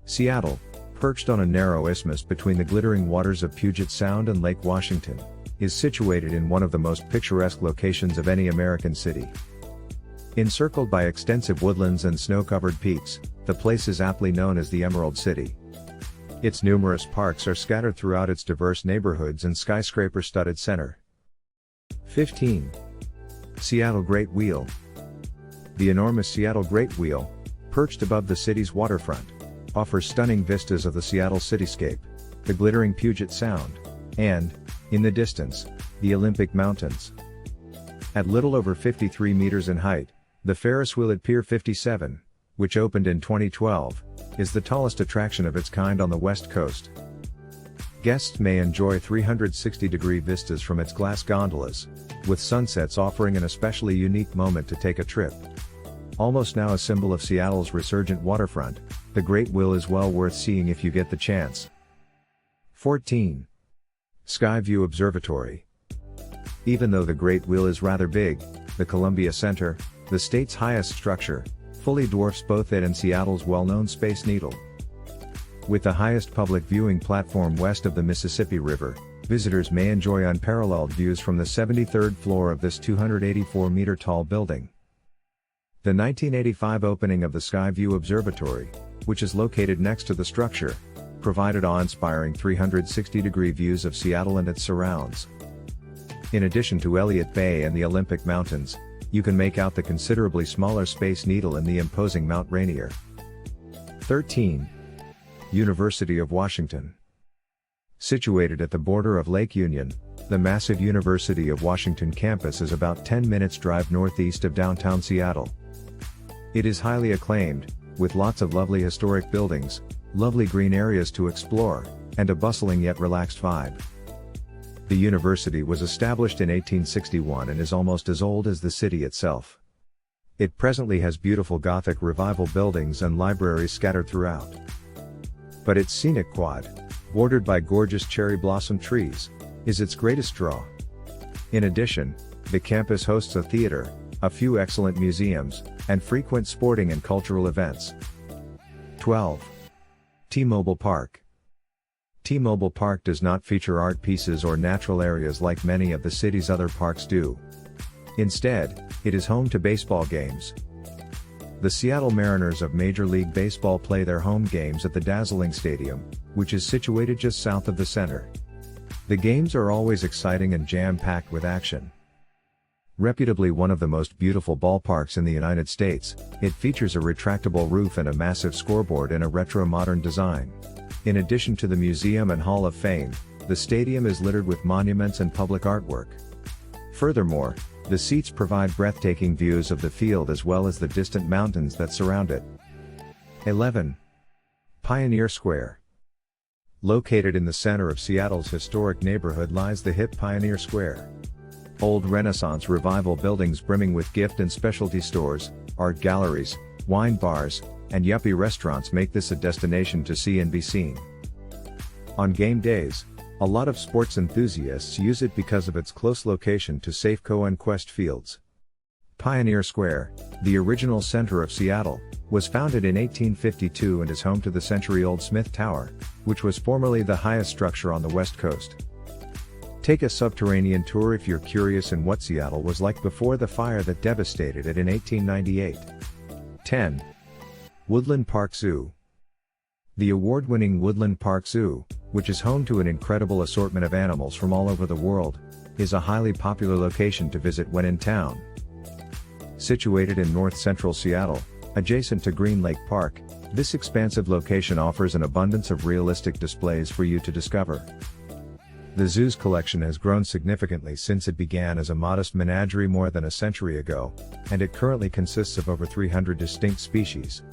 Seattle, perched on a narrow isthmus between the glittering waters of Puget Sound and Lake Washington, is situated in one of the most picturesque locations of any American city. Encircled by extensive woodlands and snow-covered peaks, the place is aptly known as the Emerald City. Its numerous parks are scattered throughout its diverse neighborhoods and skyscraper-studded center. 15. Seattle Great Wheel. The enormous Seattle Great Wheel, perched above the city's waterfront, offers stunning vistas of the Seattle cityscape, the glittering Puget Sound, and, in the distance, the Olympic Mountains. At little over 53 meters in height, the Ferris wheel at Pier 57, which opened in 2012, is the tallest attraction of its kind on the West Coast. Guests may enjoy 360-degree vistas from its glass gondolas, with sunsets offering an especially unique moment to take a trip. Almost now a symbol of Seattle's resurgent waterfront, the Great Wheel is well worth seeing if you get the chance. 14. Skyview Observatory. Even though the Great Wheel is rather big, the Columbia Center, the state's highest structure, fully dwarfs both it and Seattle's well-known Space Needle. With the highest public viewing platform west of the Mississippi River, visitors may enjoy unparalleled views from the 73rd floor of this 284-meter-tall building. The 1985 opening of the Skyview Observatory, which is located next to the structure, provided awe-inspiring 360-degree views of Seattle and its surrounds. In addition to Elliott Bay and the Olympic Mountains, you can make out the considerably smaller Space Needle and the imposing Mount Rainier. 13. University of Washington. Situated at the border of Lake Union, the massive University of Washington campus is about 10 minutes drive northeast of downtown Seattle. It is highly acclaimed, with lots of lovely historic buildings, lovely green areas to explore, and a bustling yet relaxed vibe. The university was established in 1861 and is almost as old as the city itself. It presently has beautiful Gothic Revival buildings and libraries scattered throughout. But its scenic quad, bordered by gorgeous cherry blossom trees, is its greatest draw. In addition, the campus hosts a theater, a few excellent museums, and frequent sporting and cultural events. 12. T-Mobile Park. T-Mobile Park does not feature art pieces or natural areas like many of the city's other parks do. Instead, it is home to baseball games. The Seattle Mariners of Major League Baseball play their home games at the dazzling stadium, which is situated just south of the center. The games are always exciting and jam-packed with action. Reputably one of the most beautiful ballparks in the United States, it features a retractable roof and a massive scoreboard in a retro-modern design. In addition to the museum and Hall of Fame, the stadium is littered with monuments and public artwork. Furthermore, the seats provide breathtaking views of the field as well as the distant mountains that surround it. 11. Pioneer Square. Located in the center of Seattle's historic neighborhood lies the hip Pioneer Square. Old Renaissance Revival buildings brimming with gift and specialty stores, art galleries, wine bars, and yuppie restaurants make this a destination to see and be seen. On game days, a lot of sports enthusiasts use it because of its close location to Safeco and Quest Fields. Pioneer Square, the original center of Seattle, was founded in 1852 and is home to the century-old Smith Tower, which was formerly the highest structure on the West Coast. Take a subterranean tour if you're curious in what Seattle was like before the fire that devastated it in 1898. 10. Woodland Park Zoo. The award-winning Woodland Park Zoo, which is home to an incredible assortment of animals from all over the world, is a highly popular location to visit when in town. Situated in north-central Seattle, adjacent to Green Lake Park, this expansive location offers an abundance of realistic displays for you to discover. The zoo's collection has grown significantly since it began as a modest menagerie more than a century ago, and it currently consists of over 300 distinct species.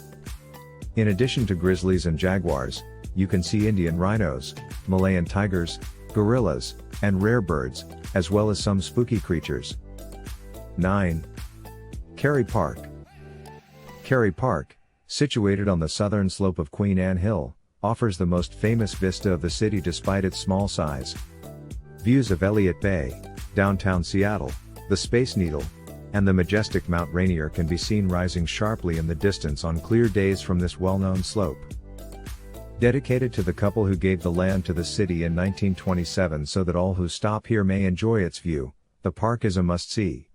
In addition to grizzlies and jaguars, you can see Indian rhinos, Malayan tigers, gorillas, and rare birds, as well as some spooky creatures. 9. Kerry Park. Kerry Park, situated on the southern slope of Queen Anne Hill, offers the most famous vista of the city despite its small size. Views of Elliott Bay, downtown Seattle, the Space Needle, and the majestic Mount Rainier can be seen rising sharply in the distance on clear days from this well-known slope. Dedicated to the couple who gave the land to the city in 1927 so that all who stop here may enjoy its view, the park is a must-see.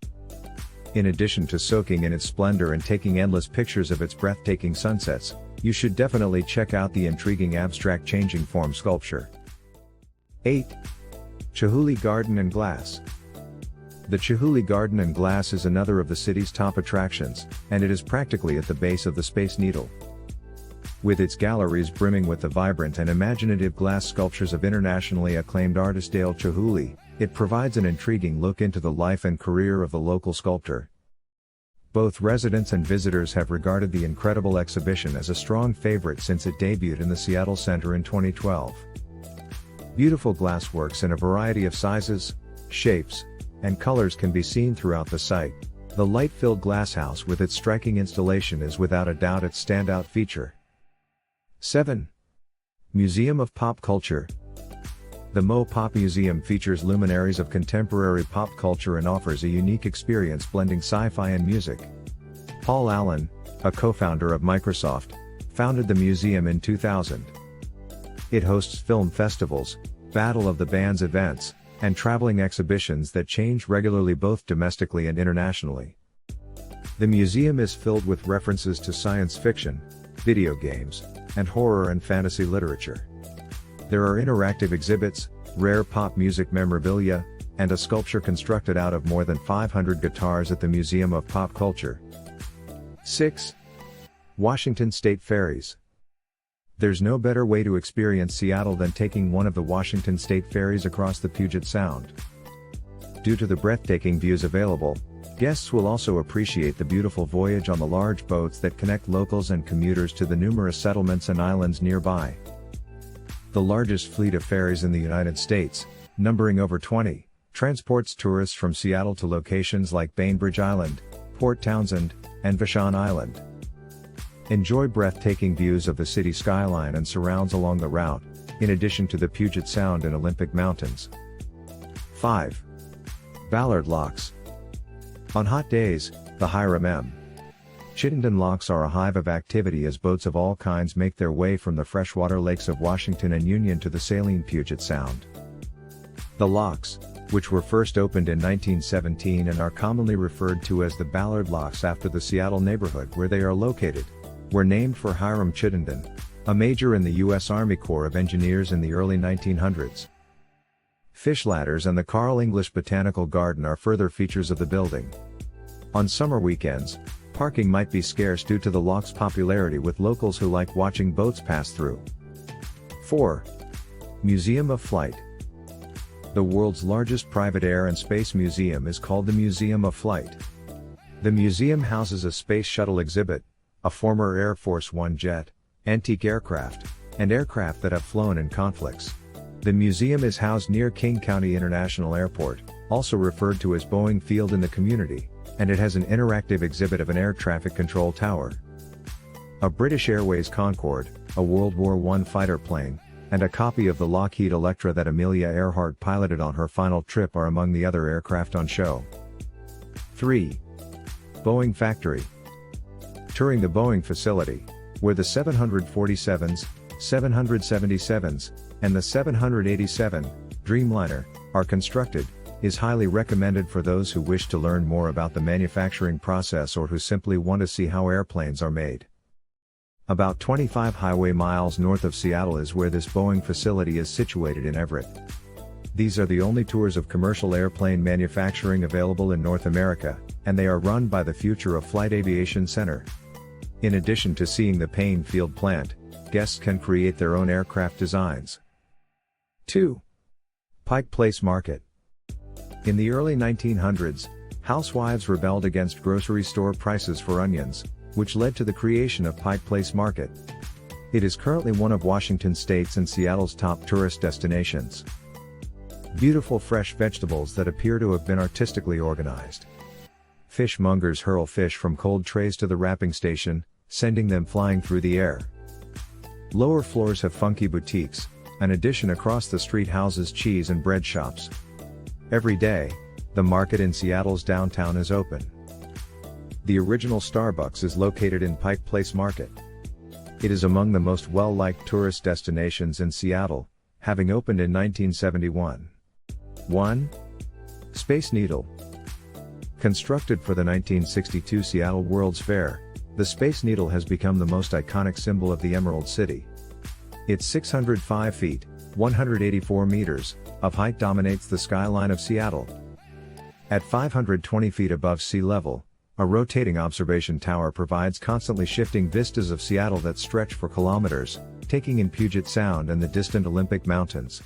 In addition to soaking in its splendor and taking endless pictures of its breathtaking sunsets, you should definitely check out the intriguing abstract changing form sculpture. 8. Chihuly Garden and Glass. The Chihuly Garden and Glass is another of the city's top attractions, and it is practically at the base of the Space Needle. With its galleries brimming with the vibrant and imaginative glass sculptures of internationally acclaimed artist Dale Chihuly, it provides an intriguing look into the life and career of the local sculptor. Both residents and visitors have regarded the incredible exhibition as a strong favorite since it debuted in the Seattle Center in 2012. Beautiful glassworks in a variety of sizes, shapes, and colors can be seen throughout the site. The light-filled glasshouse with its striking installation is without a doubt its standout feature. 7. Museum of Pop Culture. The Mo Pop Museum features luminaries of contemporary pop culture and offers a unique experience blending sci-fi and music. Paul Allen, a co-founder of Microsoft, founded the museum in 2000. It hosts film festivals, Battle of the Bands events, and traveling exhibitions that change regularly both domestically and internationally. The museum is filled with references to science fiction, video games, and horror and fantasy literature. There are interactive exhibits, rare pop music memorabilia, and a sculpture constructed out of more than 500 guitars at the Museum of Pop Culture. 6. Washington State Ferries. There's no better way to experience Seattle than taking one of the Washington State Ferries across the Puget Sound. Due to the breathtaking views available, guests will also appreciate the beautiful voyage on the large boats that connect locals and commuters to the numerous settlements and islands nearby. The largest fleet of ferries in the United States, numbering over 20, transports tourists from Seattle to locations like Bainbridge Island, Port Townsend, and Vashon Island. Enjoy breathtaking views of the city skyline and surrounds along the route, in addition to the Puget Sound and Olympic Mountains. 5. Ballard Locks. On hot days, the Hiram M. Chittenden Locks are a hive of activity as boats of all kinds make their way from the freshwater lakes of Washington and Union to the saline Puget Sound. The locks, which were first opened in 1917 and are commonly referred to as the Ballard Locks after the Seattle neighborhood where they are located, were named for Hiram Chittenden, a major in the U.S. Army Corps of Engineers in the early 1900s. Fish ladders and the Carl English Botanical Garden are further features of the building. On summer weekends, parking might be scarce due to the lock's popularity with locals who like watching boats pass through. 4. Museum of Flight. The world's largest private air and space museum is called the Museum of Flight. The museum houses a space shuttle exhibit, a former Air Force One jet, antique aircraft, and aircraft that have flown in conflicts. The museum is housed near King County International Airport, also referred to as Boeing Field in the community, and it has an interactive exhibit of an air traffic control tower. A British Airways Concorde, a World War I fighter plane, and a copy of the Lockheed Electra that Amelia Earhart piloted on her final trip are among the other aircraft on show. 3. Boeing Factory. Touring the Boeing facility, where the 747s, 777s, and the 787 Dreamliner are constructed, is highly recommended for those who wish to learn more about the manufacturing process or who simply want to see how airplanes are made. About 25 highway miles north of Seattle is where this Boeing facility is situated in Everett. These are the only tours of commercial airplane manufacturing available in North America, and they are run by the Future of Flight Aviation Center. In addition to seeing the Payne Field plant, guests can create their own aircraft designs. 2. Pike Place Market. In the early 1900s, housewives rebelled against grocery store prices for onions, which led to the creation of Pike Place Market. It is currently one of Washington State's and Seattle's top tourist destinations. Beautiful fresh vegetables that appear to have been artistically organized. Fishmongers hurl fish from cold trays to the wrapping station, sending them flying through the air. Lower floors have funky boutiques. An addition across the street houses cheese and bread shops. Every day, the market in Seattle's downtown is open. The original Starbucks is located in Pike Place Market. It is among the most well-liked tourist destinations in Seattle, having opened in 1971. 1. Space Needle. Constructed for the 1962 Seattle World's Fair, the Space Needle has become the most iconic symbol of the Emerald City. Its 605 feet, 184 meters, of height dominates the skyline of Seattle. At 520 feet above sea level, a rotating observation tower provides constantly shifting vistas of Seattle that stretch for kilometers, taking in Puget Sound and the distant Olympic Mountains.